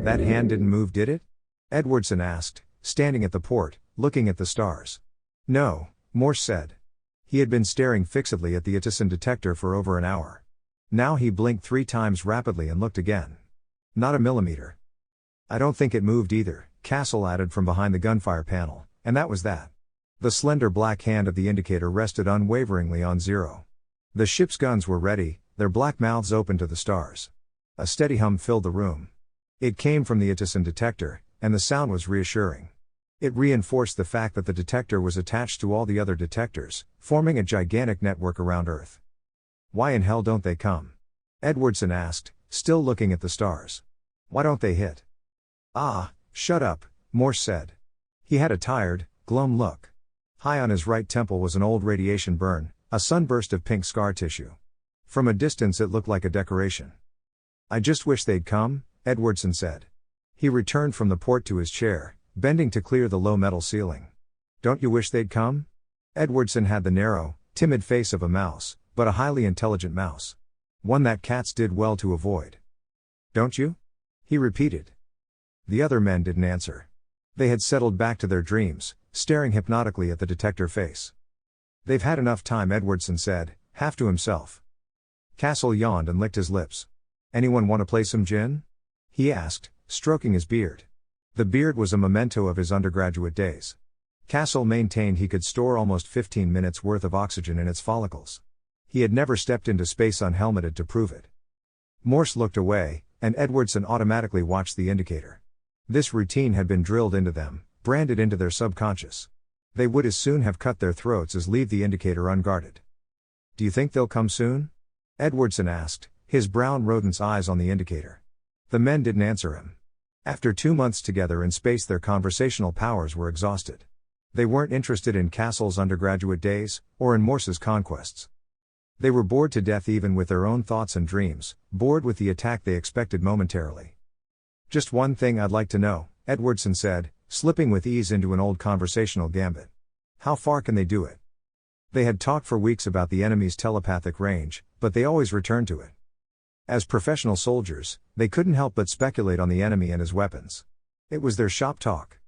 That hand didn't move, did it? Edwardson asked, standing at the port, looking at the stars. No, Morse said. He had been staring fixedly at the Edison detector for over an hour. Now he blinked 3 times rapidly and looked again. Not a millimeter. I don't think it moved either, Castle added from behind the gunfire panel, and that was that. The slender black hand of the indicator rested unwaveringly on 0. The ship's guns were ready, their black mouths open to the stars. A steady hum filled the room. It came from the Edison detector, and the sound was reassuring. It reinforced the fact that the detector was attached to all the other detectors, forming a gigantic network around Earth. Why in hell don't they come? Edwardson asked, still looking at the stars. Why don't they hit? Ah, shut up, Morse said. He had a tired, glum look. High on his right temple was an old radiation burn, a sunburst of pink scar tissue. From a distance it looked like a decoration. I just wish they'd come, Edwardson said. He returned from the port to his chair, bending to clear the low metal ceiling. Don't you wish they'd come? Edwardson had the narrow, timid face of a mouse, but a highly intelligent mouse. One that cats did well to avoid. Don't you? He repeated. The other men didn't answer. They had settled back to their dreams, staring hypnotically at the detector face. They've had enough time, Edwardson said, half to himself. Castle yawned and licked his lips. Anyone want to play some gin? He asked, stroking his beard. The beard was a memento of his undergraduate days. Castle maintained he could store almost 15 minutes worth of oxygen in its follicles. He had never stepped into space unhelmeted to prove it. Morse looked away, and Edwardson automatically watched the indicator. This routine had been drilled into them, branded into their subconscious. They would as soon have cut their throats as leave the indicator unguarded. Do you think they'll come soon? Edwardson asked, his brown rodent's eyes on the indicator. The men didn't answer him. After 2 months together in space, their conversational powers were exhausted. They weren't interested in Castle's undergraduate days, or in Morse's conquests. They were bored to death even with their own thoughts and dreams, bored with the attack they expected momentarily. Just one thing I'd like to know, Edwardson said, slipping with ease into an old conversational gambit. How far can they do it? They had talked for weeks about the enemy's telepathic range, but they always returned to it. As professional soldiers, they couldn't help but speculate on the enemy and his weapons. It was their shop talk.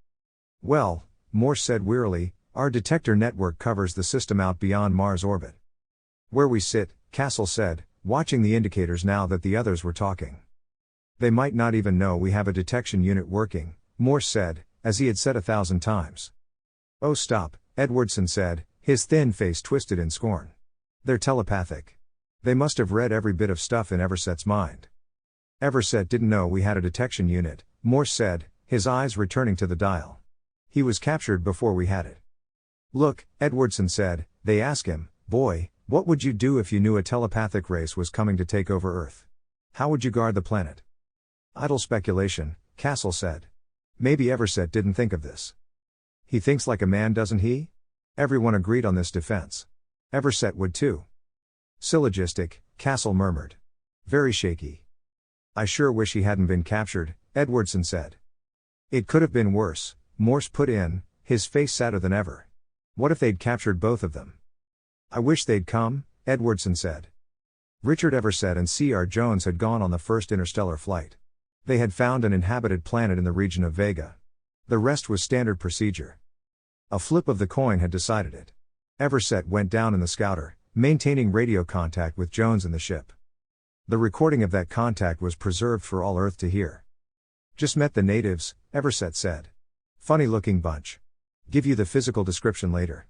Well, Morse said wearily, our detector network covers the system out beyond Mars' orbit. Where we sit, Castle said, watching the indicators now that the others were talking. They might not even know we have a detection unit working, Morse said, as he had said 1,000 times. Oh stop, Edwardson said, his thin face twisted in scorn. They're telepathic. They must have read every bit of stuff in Everset's mind. Everset didn't know we had a detection unit, Morse said, his eyes returning to the dial. He was captured before we had it. Look, Edwardson said, they ask him, boy, what would you do if you knew a telepathic race was coming to take over Earth? How would you guard the planet? Idle speculation, Castle said. Maybe Everset didn't think of this. He thinks like a man, doesn't he? Everyone agreed on this defense. Everset would too. Syllogistic, Castle murmured. Very shaky. I sure wish he hadn't been captured, Edwardson said. It could have been worse, Morse put in, his face sadder than ever. What if they'd captured both of them? I wish they'd come, Edwardson said. Richard Everset and C.R. Jones had gone on the first interstellar flight. They had found an inhabited planet in the region of Vega. The rest was standard procedure. A flip of the coin had decided it. Everset went down in the Scouter, maintaining radio contact with Jones and the ship. The recording of that contact was preserved for all Earth to hear. Just met the natives, Everset said. Funny looking bunch. Give you the physical description later.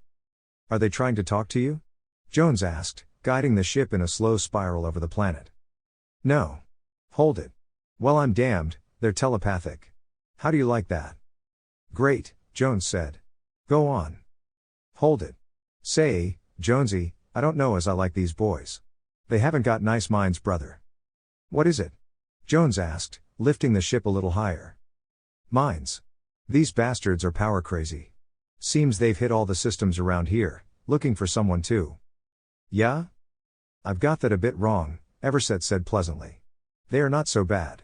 Are they trying to talk to you? Jones asked, guiding the ship in a slow spiral over the planet. No. Hold it. Well, I'm damned, they're telepathic. How do you like that? Great, Jones said. Go on. Hold it. Say, Jonesy, I don't know as I like these boys. They haven't got nice minds, brother. What is it? Jones asked, lifting the ship a little higher. Minds. These bastards are power crazy. Seems they've hit all the systems around here, looking for someone too. Yeah? I've got that a bit wrong, Everset said pleasantly. They are not so bad.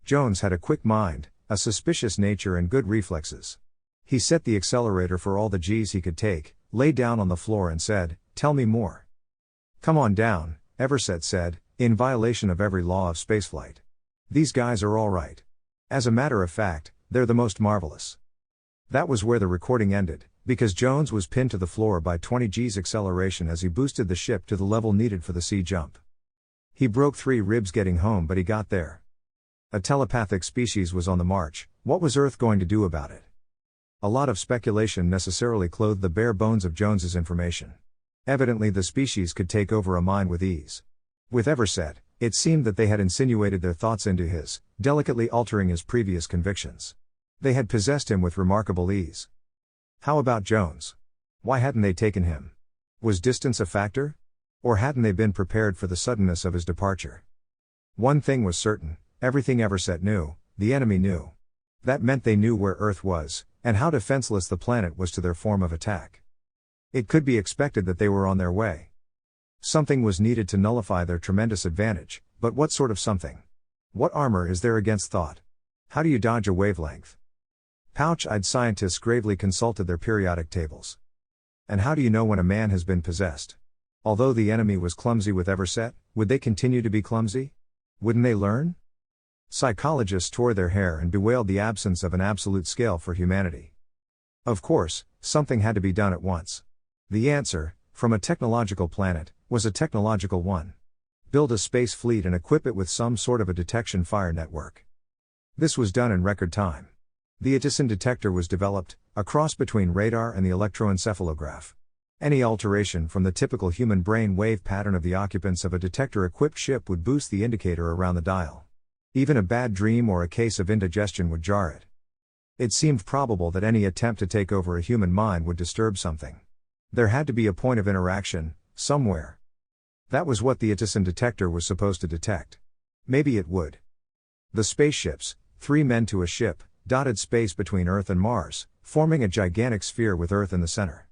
Jones had a quick mind, a suspicious nature and good reflexes. He set the accelerator for all the G's he could take, lay down on the floor and said, tell me more. Come on down, Everset said, in violation of every law of spaceflight. These guys are all right. As a matter of fact, they're the most marvelous. That was where the recording ended, because Jones was pinned to the floor by 20 G's acceleration as he boosted the ship to the level needed for the sea jump. He broke 3 ribs getting home, but he got there. A telepathic species was on the march. What was Earth going to do about it? A lot of speculation necessarily clothed the bare bones of Jones's information. Evidently the species could take over a mind with ease. With Everset, it seemed that they had insinuated their thoughts into his, delicately altering his previous convictions. They had possessed him with remarkable ease. How about Jones? Why hadn't they taken him? Was distance a factor? Or hadn't they been prepared for the suddenness of his departure? One thing was certain, everything Everset knew, the enemy knew. That meant they knew where Earth was, and how defenseless the planet was to their form of attack. It could be expected that they were on their way. Something was needed to nullify their tremendous advantage, but what sort of something? What armor is there against thought? How do you dodge a wavelength? Pouch-eyed scientists gravely consulted their periodic tables. And how do you know when a man has been possessed? Although the enemy was clumsy with Everset, would they continue to be clumsy? Wouldn't they learn? Psychologists tore their hair and bewailed the absence of an absolute scale for humanity. Of course, something had to be done at once. The answer, from a technological planet, was a technological one. Build a space fleet and equip it with some sort of a detection fire network. This was done in record time. The Edison detector was developed, a cross between radar and the electroencephalograph. Any alteration from the typical human brain wave pattern of the occupants of a detector-equipped ship would boost the indicator around the dial. Even a bad dream or a case of indigestion would jar it. It seemed probable that any attempt to take over a human mind would disturb something. There had to be a point of interaction, somewhere. That was what the Edison detector was supposed to detect. Maybe it would. The spaceships, 3 men to a ship, dotted space between Earth and Mars, forming a gigantic sphere with Earth in the center.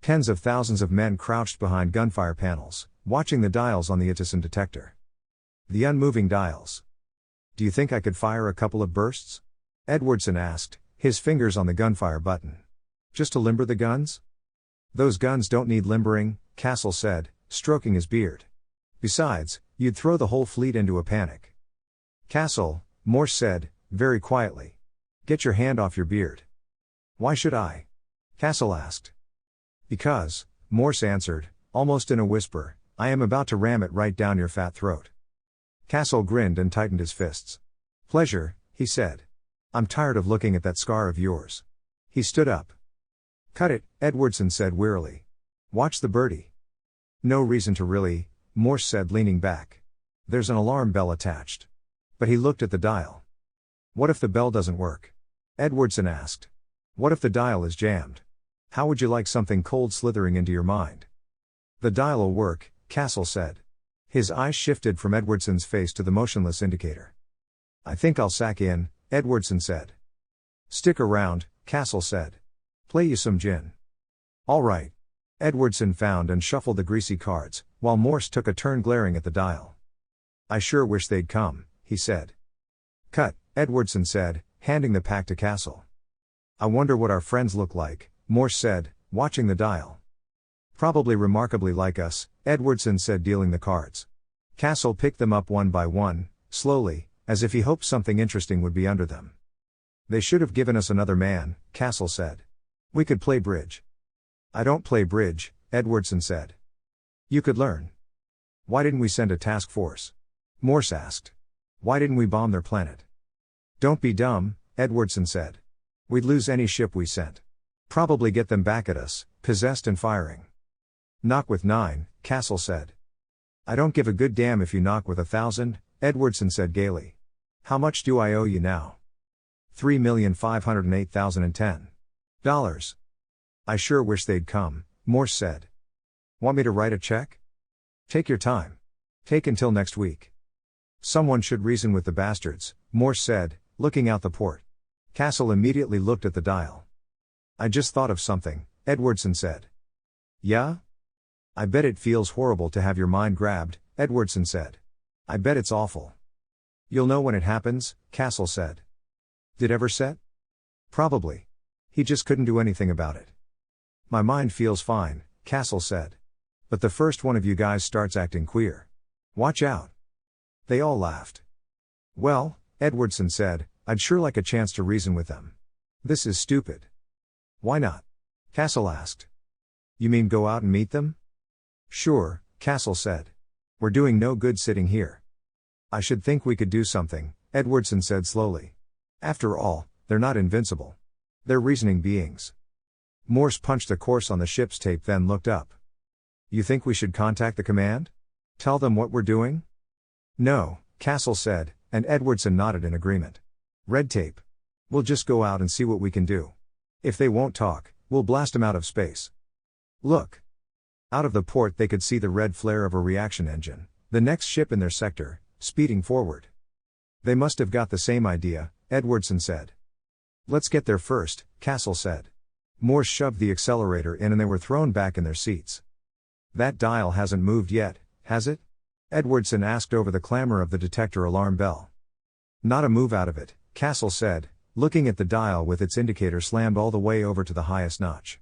Tens of thousands of men crouched behind gunfire panels, watching the dials on the Edison detector. The unmoving dials. Do you think I could fire a couple of bursts? Edwardson asked, his fingers on the gunfire button. Just to limber the guns? Those guns don't need limbering, Castle said, stroking his beard. Besides, you'd throw the whole fleet into a panic. Castle, Morse said, very quietly. Get your hand off your beard. Why should I? Castle asked. Because, Morse answered, almost in a whisper, I am about to ram it right down your fat throat. Castle grinned and tightened his fists. Pleasure, he said. I'm tired of looking at that scar of yours. He stood up. Cut it, Edwardson said wearily. Watch the birdie. No reason to really, Morse said leaning back. There's an alarm bell attached. But he looked at the dial. What if the bell doesn't work? Edwardson asked. What if the dial is jammed? How would you like something cold slithering into your mind? The dial'll work, Castle said. His eyes shifted from Edwardson's face to the motionless indicator. I think I'll sack in, Edwardson said. Stick around, Castle said. Play you some gin. All right. Edwardson found and shuffled the greasy cards, while Morse took a turn glaring at the dial. I sure wish they'd come, he said. Cut, Edwardson said, handing the pack to Castle. I wonder what our friends look like, Morse said, watching the dial. Probably remarkably like us, Edwardson said, dealing the cards. Castle picked them up one by one, slowly, as if he hoped something interesting would be under them. They should have given us another man, Castle said. We could play bridge. I don't play bridge, Edwardson said. You could learn. Why didn't we send a task force? Morse asked. Why didn't we bomb their planet? Don't be dumb, Edwardson said. We'd lose any ship we sent. Probably get them back at us, possessed and firing. Knock with 9, Castle said. I don't give a good damn if you knock with 1,000, Edwardson said gaily. How much do I owe you now? $3,508,010. I sure wish they'd come, Morse said. Want me to write a check? Take your time. Take until next week. Someone should reason with the bastards, Morse said, looking out the port. Castle immediately looked at the dial. I just thought of something, Edwardson said. Yeah? I bet it feels horrible to have your mind grabbed, Edwardson said. I bet it's awful. You'll know when it happens, Castle said. Did Everset? Probably. He just couldn't do anything about it. My mind feels fine, Castle said. But the first one of you guys starts acting queer. Watch out. They all laughed. Well, Edwardson said, I'd sure like a chance to reason with them. This is stupid. Why not? Castle asked. You mean go out and meet them? Sure, Castle said. We're doing no good sitting here. I should think we could do something, Edwardson said slowly. After all, they're not invincible. They're reasoning beings. Morse punched a course on the ship's tape, then looked up. You think we should contact the command? Tell them what we're doing? No, Castle said, and Edwardson nodded in agreement. Red tape. We'll just go out and see what we can do. If they won't talk, we'll blast them out of space. Look. Out of the port they could see the red flare of a reaction engine, the next ship in their sector, speeding forward. They must have got the same idea, Edwardson said. Let's get there first, Castle said. Morse shoved the accelerator in and they were thrown back in their seats. That dial hasn't moved yet, has it? Edwardson asked over the clamor of the detector alarm bell. Not a move out of it, Castle said, looking at the dial with its indicator slammed all the way over to the highest notch.